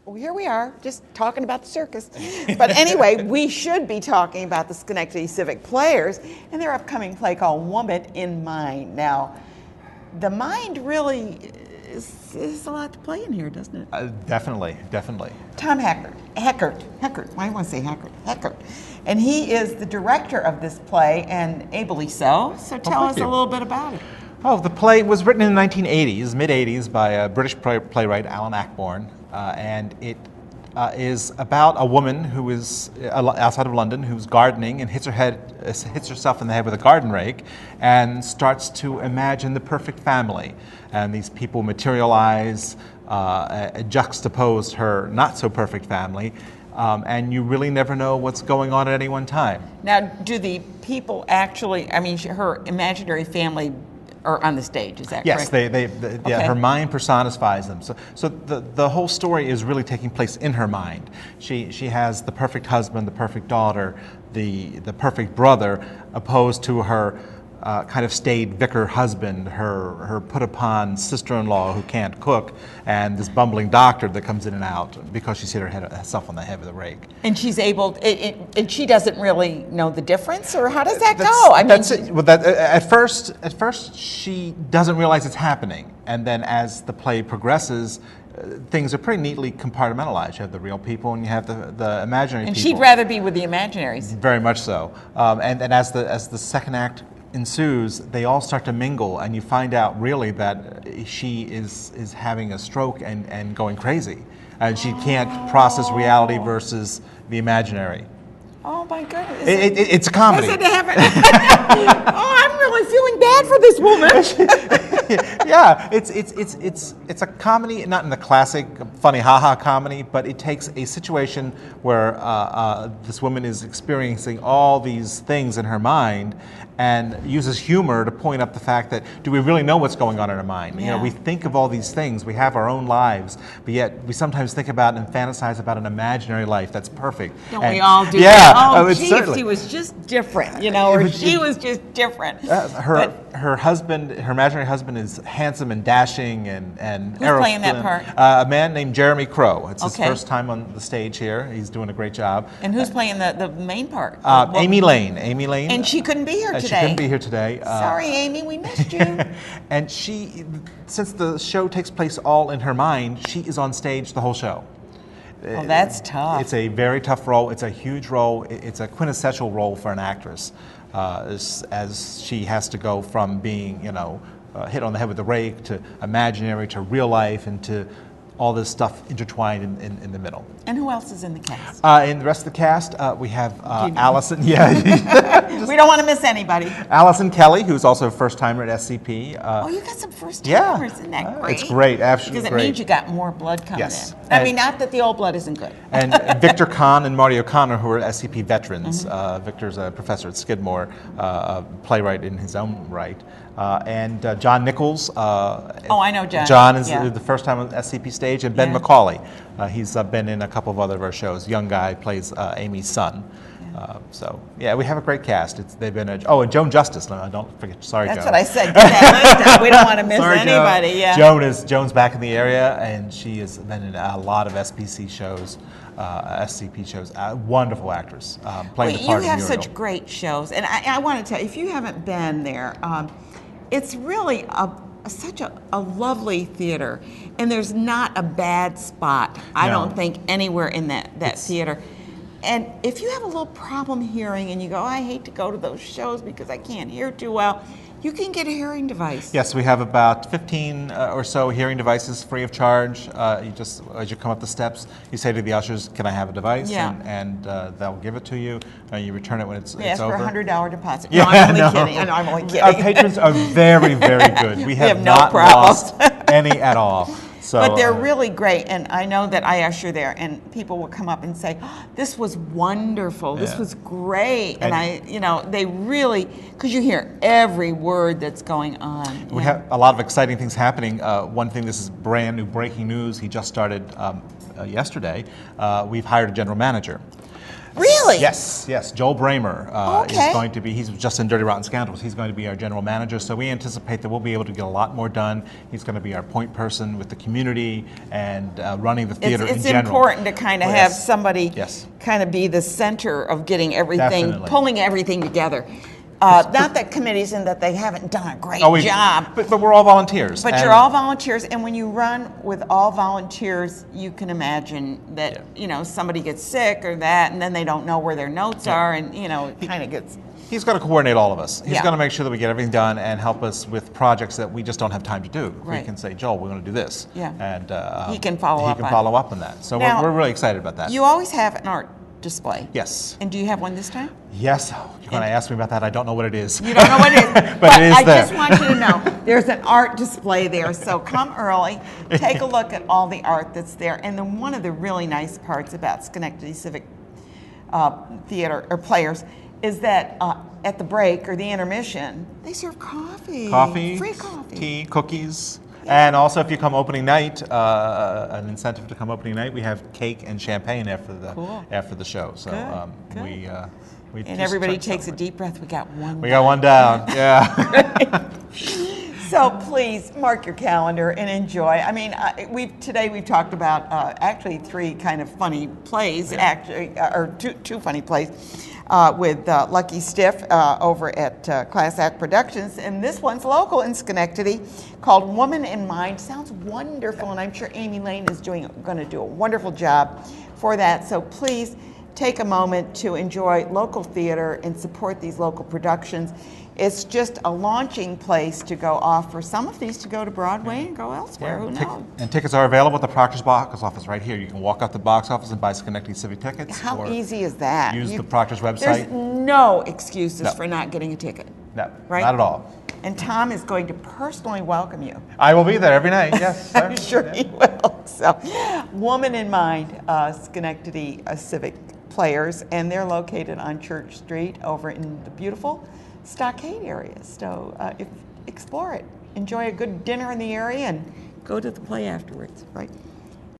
Well, here we are, just talking about the circus. But anyway, we should be talking about the Schenectady Civic Players and their upcoming play called Woman in Mind. Now, the mind really is a lot to play in here, doesn't it? Definitely. Tom Heckert, why do I want to say Heckert? And he is the director of this play, and ably so. So tell us a little bit about it. Oh, the play was written in the 1980s, mid-80s, by a British playwright, Alan Ayckbourn, and it is about a woman who is outside of London who's gardening and hits herself in the head with a garden rake and starts to imagine the perfect family. And these people materialize, juxtapose her not-so-perfect family, and you really never know what's going on at any one time. Now, do the people actually, I mean, her imaginary family are on the stage, is that yes, correct? Yeah, her mind personifies them. So the whole story is really taking place in her mind. She has the perfect husband, the perfect daughter, the perfect brother, opposed to her kind of staid vicar husband, her put-upon sister-in-law who can't cook, and this bumbling doctor that comes in and out because she's hit herself on the head with a rake. And she's able, and she doesn't really know the difference, or how does that go? I mean, well, at first she doesn't realize it's happening, and then as the play progresses, things are pretty neatly compartmentalized. You have the real people and you have the imaginary people. And she'd rather be with the imaginaries. Very much so. And as the second act ensues, they all start to mingle, and you find out really that she is having a stroke and going crazy, and she can't process reality versus the imaginary. Oh my goodness! It's a comedy. Oh, I'm really feeling bad for this woman. Yeah, it's a comedy, not in the classic funny haha comedy, but it takes a situation where this woman is experiencing all these things in her mind, and uses humor to point up the fact that, do we really know what's going on in our mind? Yeah. You know, we think of all these things, we have our own lives, but yet we sometimes think about and fantasize about an imaginary life that's perfect. Don't we all do yeah, that? Oh, gee, if she was just different, you know, or she was just different. Her husband, her imaginary husband, is handsome and dashing and who's playing that part? A man named Jeremy Crow. It's his Okay. first time on the stage here. He's doing a great job. And who's playing the main part? Amy Lane. And she couldn't be here today. She couldn't be here today. Sorry, Amy, we missed you. And she, since the show takes place all in her mind, she is on stage the whole show. Oh, that's tough. It's a very tough role. It's a huge role. It's a quintessential role for an actress, as she has to go from being, you know, hit on the head with a rake to imaginary to real life and to all this stuff intertwined in the middle. And who else is in the cast? In the rest of the cast, we have Allison. Yeah, we don't want to miss anybody. Allison Kelly, who's also a first-timer at SCP. Oh, you got some first-timers. Isn't that great? It's great, absolutely because it means you got more blood coming yes. in. I mean, not that the old blood isn't good. And Victor Kahn and Marty O'Connor, who are SCP veterans. Victor's a professor at Skidmore, a playwright in his own right. And John Nichols. Oh, I know John. John is the first time on SCP stage, and Ben McCauley. He's been in a couple of other of our shows. Young guy, plays Amy's son. So yeah, we have a great cast. They've been and Joan Justice. No, don't forget. Sorry, That's Joan. what I said. Get that list out. We don't want to miss Sorry, anybody. Joan. Yeah. Joan's back in the area, and she has been in a lot of SPC shows, SCP shows. Wonderful actress, playing the part of You have Muriel. such great shows, and I want to tell you, if you haven't been there, it's really such a lovely theater, and there's not a bad spot, I don't think, anywhere in that theater. And if you have a little problem hearing and you go, I hate to go to those shows because I can't hear too well, you can get a hearing device. Yes, we have about 15 or so hearing devices free of charge. You just, as you come up the steps, you say to the ushers, can I have a device? Yeah. And they'll give it to you. You return it when it's over. Yes, for a $100 deposit. Yeah, no, I'm only kidding. No, I'm only kidding. Our patrons are very, very good. We have no not problems. lost any at all. So, but they're really great, and I know that I usher there, and people will come up and say, oh, "This was wonderful. This was great," and they really, because you hear every word that's going on. We have a lot of exciting things happening. One thing, this is brand new breaking news. He just started yesterday. We've hired a general manager. Really? Yes, yes. Joel Bramer Okay. is going to be, he's just in Dirty Rotten Scoundrels, he's going to be our general manager, so we anticipate that we'll be able to get a lot more done. He's going to be our point person with the community and running the theater in general. It's important to kind of Well, have yes. somebody Yes. kind of be the center of getting everything, Definitely. pulling everything together. Not that committees and that they haven't done a great job. But we're all volunteers. But and you're all volunteers, and when you run with all volunteers, you can imagine that, somebody gets sick or that, and then they don't know where their notes are, and, it kind of gets... He's going to coordinate all of us. He's Yeah. going to make sure that we get everything done and help us with projects that we just don't have time to do. Right. We can say, Joel, we're going to do this. Yeah. And He can follow up on it. follow up on that. So Now, we're really excited about that. You always have an art display. Yes. And do you have one this time? Yes. You're going to ask me about that. I don't know what it is. You don't know what it is. But it is I there. just want you to know there's an art display there. So come early, take a look at all the art that's there. And then one of the really nice parts about Schenectady Civic Theater or Players is that at the break or the intermission, they serve coffee. Coffee, Free coffee. tea, cookies. And also, if you come opening night, an incentive to come opening night, we have cake and champagne after the show. So Good. we And just everybody try to takes a celebrate. deep breath. We got one. We got one down. Yeah. So please mark your calendar and enjoy. I mean, today we've talked about actually three kind of funny plays, or two funny plays with Lucky Stiff over at Class Act Productions, and this one's local in Schenectady, called Woman in Mind. Sounds wonderful, and I'm sure Amy Lane is going to do a wonderful job for that. So please take a moment to enjoy local theater and support these local productions. It's just a launching place to go off for some of these to go to Broadway and go elsewhere. Who knows? And tickets are available at the Proctor's box office right here. You can walk out the box office and buy Schenectady Civic tickets. How or easy is that? Use the Proctor's website. There's no excuses No. for not getting a ticket. No, Right? not at all. And Tom is going to personally welcome you. I will be there every night. Yes, sir. I'm sure he will. So, Woman in Mind, Schenectady Civic Players, and they're located on Church Street over in the beautiful Stockade area. So, explore it. Enjoy a good dinner in the area and go to the play afterwards, right?